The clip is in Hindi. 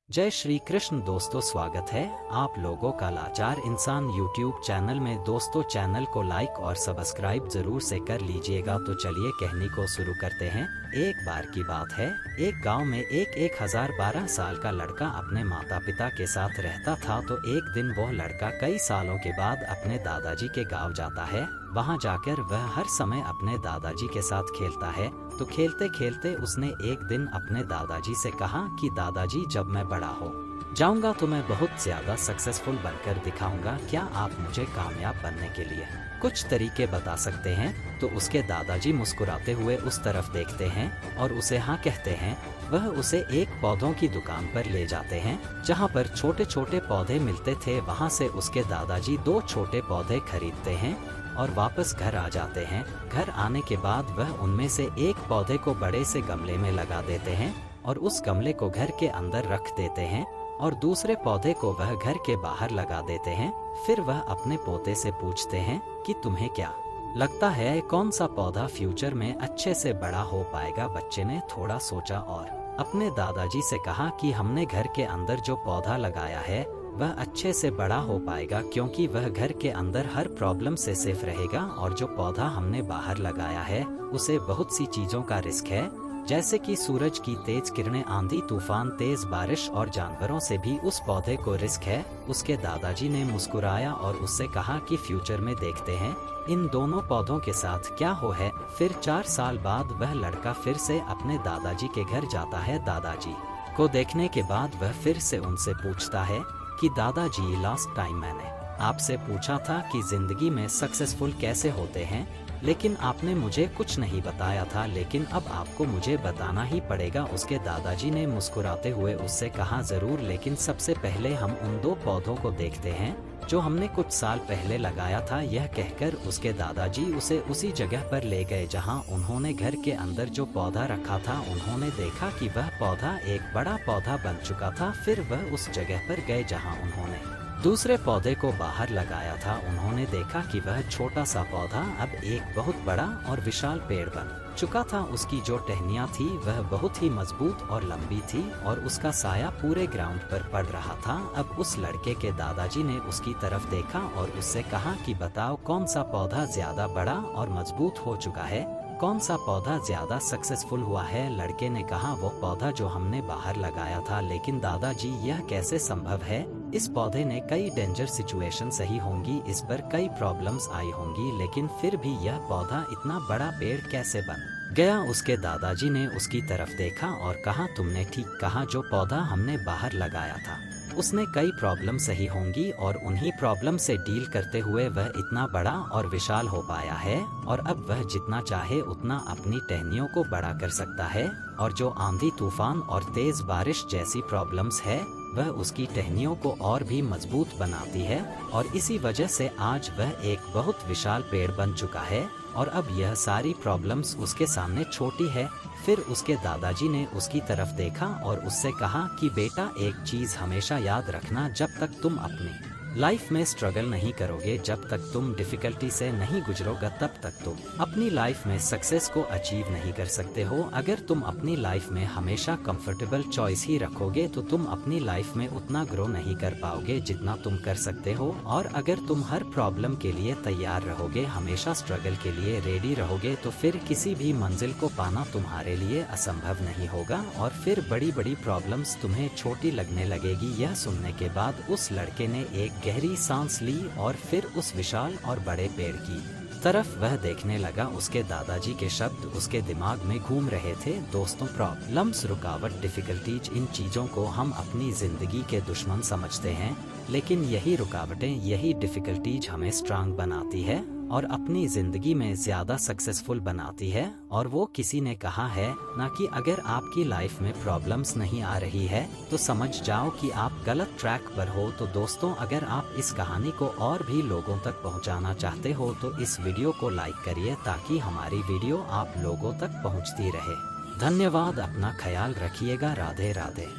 जय श्री कृष्ण दोस्तों, स्वागत है आप लोगों का लाचार इंसान यूट्यूब चैनल में। दोस्तों चैनल को लाइक और सब्सक्राइब जरूर से कर लीजिएगा। तो चलिए कहानी को शुरू करते हैं। एक बार की बात है, एक गांव में एक 1012 साल का लड़का अपने माता पिता के साथ रहता था। तो एक दिन वह लड़का कई सालों के बाद अपने दादाजी के गांव जाता है। वहां जाकर वह हर समय अपने दादाजी के साथ खेलता है। तो खेलते खेलते उसने एक दिन अपने दादाजी से कहा कि दादाजी, जब मैं बड़ा हो जाऊंगा तो मैं बहुत ज्यादा सक्सेसफुल बनकर दिखाऊंगा। क्या आप मुझे कामयाब बनने के लिए कुछ तरीके बता सकते हैं? तो उसके दादाजी मुस्कुराते हुए उस तरफ देखते हैं और उसे हाँ कहते हैं। वह उसे एक पौधों की दुकान पर ले जाते हैं जहाँ पर छोटे छोटे पौधे मिलते थे। वहाँ से उसके दादाजी 2 छोटे पौधे खरीदते हैं और वापस घर आ जाते हैं। घर आने के बाद वह उनमें से एक पौधे को बड़े से गमले में लगा देते हैं और उस गमले को घर के अंदर रख देते हैं और दूसरे पौधे को वह घर के बाहर लगा देते हैं। फिर वह अपने पोते से पूछते हैं कि तुम्हें क्या लगता है कौन सा पौधा फ्यूचर में अच्छे से बड़ा हो पाएगा? बच्चे ने थोड़ा सोचा और अपने दादाजी से कहा कि हमने घर के अंदर जो पौधा लगाया है वह अच्छे से बड़ा हो पाएगा, क्योंकि वह घर के अंदर हर प्रॉब्लम से सेफ रहेगा। और जो पौधा हमने बाहर लगाया है उसे बहुत सी चीजों का रिस्क है, जैसे कि सूरज की तेज किरणें, आंधी तूफान, तेज बारिश और जानवरों से भी उस पौधे को रिस्क है। उसके दादाजी ने मुस्कुराया और उससे कहा कि फ्यूचर में देखते हैं इन दोनों पौधों के साथ क्या हो है। फिर 4 साल बाद वह लड़का फिर से अपने दादाजी के घर जाता है। दादाजी को देखने के बाद वह फिर से उनसे पूछता है कि दादाजी, लास्ट टाइम मैंने आपसे पूछा था कि जिंदगी में सक्सेसफुल कैसे होते हैं, लेकिन आपने मुझे कुछ नहीं बताया था, लेकिन अब आपको मुझे बताना ही पड़ेगा। उसके दादाजी ने मुस्कुराते हुए उससे कहा, जरूर, लेकिन सबसे पहले हम उन 2 पौधों को देखते हैं जो हमने कुछ साल पहले लगाया था। यह कहकर उसके दादाजी उसे उसी जगह पर ले गए जहां उन्होंने घर के अंदर जो पौधा रखा था। उन्होंने देखा कि वह पौधा एक बड़ा पौधा बन चुका था। फिर वह उस जगह पर गए जहां उन्होंने दूसरे पौधे को बाहर लगाया था। उन्होंने देखा कि वह छोटा सा पौधा अब एक बहुत बड़ा और विशाल पेड़ बन चुका था। उसकी जो टहनियाँ थी वह बहुत ही मजबूत और लंबी थी और उसका साया पूरे ग्राउंड पर पड़ रहा था। अब उस लड़के के दादाजी ने उसकी तरफ देखा और उससे कहा कि बताओ कौन सा पौधा ज्यादा बड़ा और मजबूत हो चुका है, कौन सा पौधा ज्यादा सक्सेसफुल हुआ है? लड़के ने कहा, वो पौधा जो हमने बाहर लगाया था। लेकिन दादाजी, यह कैसे संभव है? इस पौधे ने कई डेंजर सिचुएशन सही होंगी, इस पर कई प्रॉब्लम्स आई होंगी, लेकिन फिर भी यह पौधा इतना बड़ा पेड़ कैसे बन गया? उसके दादाजी ने उसकी तरफ देखा और कहा, तुमने ठीक कहा, जो पौधा हमने बाहर लगाया था उसने कई प्रॉब्लम सही होंगी और उन्हीं प्रॉब्लम से डील करते हुए वह इतना बड़ा और विशाल हो पाया है और अब वह जितना चाहे उतना अपनी टहनियों को बड़ा कर सकता है। और जो आंधी तूफान और तेज बारिश जैसी प्रॉब्लम्स है वह उसकी टहनियों को और भी मजबूत बनाती है और इसी वजह से आज वह एक बहुत विशाल पेड़ बन चुका है और अब यह सारी प्रॉब्लम्स उसके सामने छोटी है। फिर उसके दादाजी ने उसकी तरफ देखा और उससे कहा कि बेटा, एक चीज हमेशा याद रखना, जब तक तुम अपनी लाइफ में स्ट्रगल नहीं करोगे, जब तक तुम डिफिकल्टी से नहीं गुजरोगे, तब तक तुम अपनी लाइफ में सक्सेस को अचीव नहीं कर सकते हो। अगर तुम अपनी लाइफ में हमेशा कंफर्टेबल चॉइस ही रखोगे तो तुम अपनी लाइफ में उतना ग्रो नहीं कर पाओगे जितना तुम कर सकते हो। और अगर तुम हर प्रॉब्लम के लिए तैयार रहोगे, हमेशा स्ट्रगल के लिए रेडी रहोगे, तो फिर किसी भी मंजिल को पाना तुम्हारे लिए असंभव नहीं होगा और फिर बड़ी बड़ी प्रॉब्लम्स तुम्हें छोटी लगने लगेगी। यह सुनने के बाद उस लड़के ने एक गहरी सांस ली और फिर उस विशाल और बड़े पेड़ की तरफ वह देखने लगा। उसके दादाजी के शब्द उसके दिमाग में घूम रहे थे। दोस्तों, प्रॉब्लम्स, रुकावट, डिफिकल्टीज, इन चीजों को हम अपनी जिंदगी के दुश्मन समझते हैं, लेकिन यही रुकावटें, यही डिफिकल्टीज हमें स्ट्रांग बनाती है और अपनी जिंदगी में ज्यादा सक्सेसफुल बनाती है। और वो किसी ने कहा है ना कि अगर आपकी लाइफ में प्रॉब्लम्स नहीं आ रही है तो समझ जाओ कि आप गलत ट्रैक पर हो। तो दोस्तों, अगर आप इस कहानी को और भी लोगों तक पहुंचाना चाहते हो तो इस वीडियो को लाइक करिए ताकि हमारी वीडियो आप लोगों तक पहुंचती रहे। धन्यवाद, अपना ख्याल रखिएगा। राधे राधे।